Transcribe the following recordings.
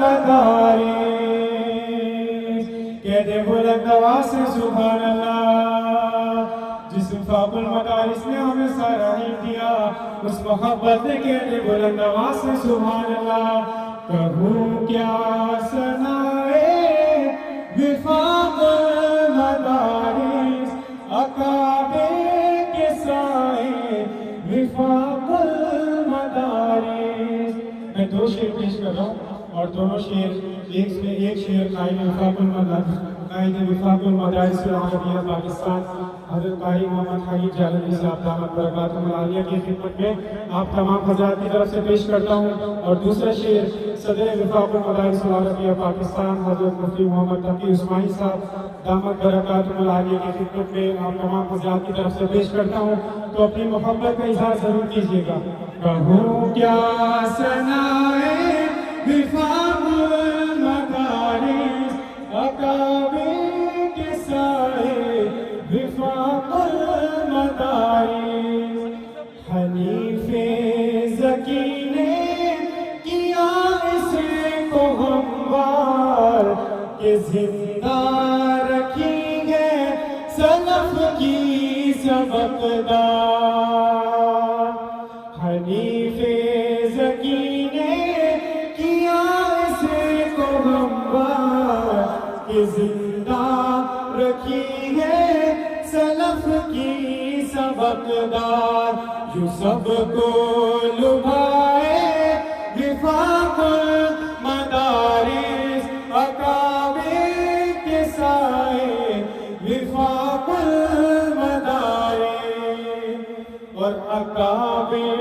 مدارس، کہہ دے بلند آواز سے سبحان اللہ۔ جس وفاق المدارس نے ہمیں سراہی دیا، اس محبت نے کہہ دے بلند آواز سے سبحان اللہ۔ کہوں کیا سنائے وفاق المدارس، اکابر کے سائے وفاق المدارس۔ میں دو شعر پیش کر رہا ہوں اور دونوں شعر ایک شعر قائد وفاق المدارس العربیہ پاکستان حضرت قاری محمد حاجی جالندی صاحب دامت برکاتہم العالیہ کی خدمت میں آپ تمام حضرات کی طرف سے پیش کرتا ہوں، اور دوسرا شعر صدر وفاق المدارس العربیہ پاکستان حضرت مفتی محمد تقی عثمانی صاحب دامت برکاتہم العالیہ کی خدمت میں آپ تمام حضرات کی طرف سے پیش کرتا ہوں، تو اپنی محبت کا اظہار ضرور کیجیے گا۔ کہوں کیا سنائے وفاق المدارس، اکابر کے سائے وفاق المدارس۔ حنیف ذکی نے کیا اسے کو ہموار، کہ زندہ رکھی ہے سلف کی سبقدار۔ حنیف ذکی نے کیا اسے کو ہموار، کہ زندہ رکھی ہے سلف کی سبقدار۔ جو سب کو لبھائے وفاق المدارس، اکابر کے سائے وفاق المدارس۔ اور اکابر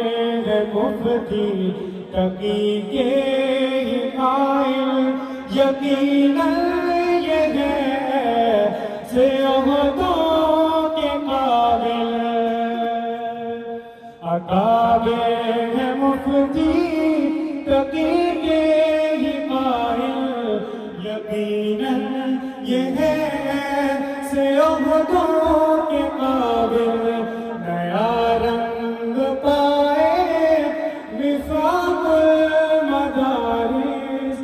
ہے مفتی تقی کے ہی قائل، یقیناً یہ ہے سے عہدوں کے قابل۔ اکابر ہے مفتی تقی کے ہی قائل، یقیناً یہ ہے سے عہدوں کے قابل۔ نیا رنگ پائے وفاق المدارس،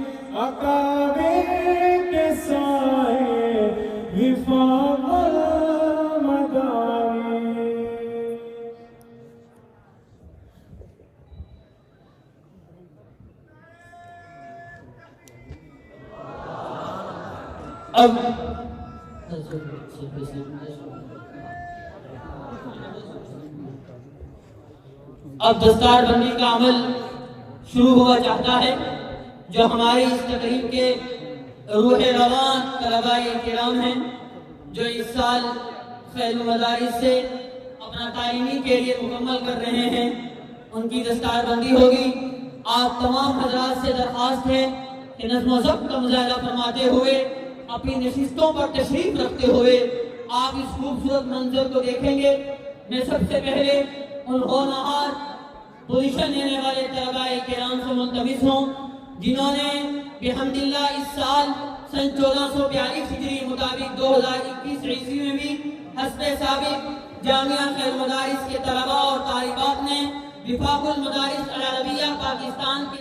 اکابر کے سائے وفاق المدارس۔ اب دستار بندی کا عمل شروع ہوا چاہتا ہے، جو ہماری اس تقریب کے روح روان طلباء کرام ہیں، جو اس سال خیر المدارس سے اپنا تعلیمی کیریئر مکمل کر رہے ہیں، ان کی دستار بندی ہوگی۔ آپ تمام حضرات سے درخواست ہے کہ نظم و ضبط کا مظاہرہ فرماتے ہوئے، اپنی نشستوں پر تشریف رکھتے ہوئے آپ اس خوبصورت منظر کو دیکھیں گے۔ میں سب سے پہلے ان ہونہار پوزیشن لینے والے طلباء کرام سے ملتمس ہوں، جنہوں نے بحمد اللہ اس سال سن 1442 ہجری مطابق 2021 عیسوی میں بھی حسب سابق جامعہ خیر المدارس کے طلباء اور طالبات نے وفاق المدارس العربیہ پاکستان کے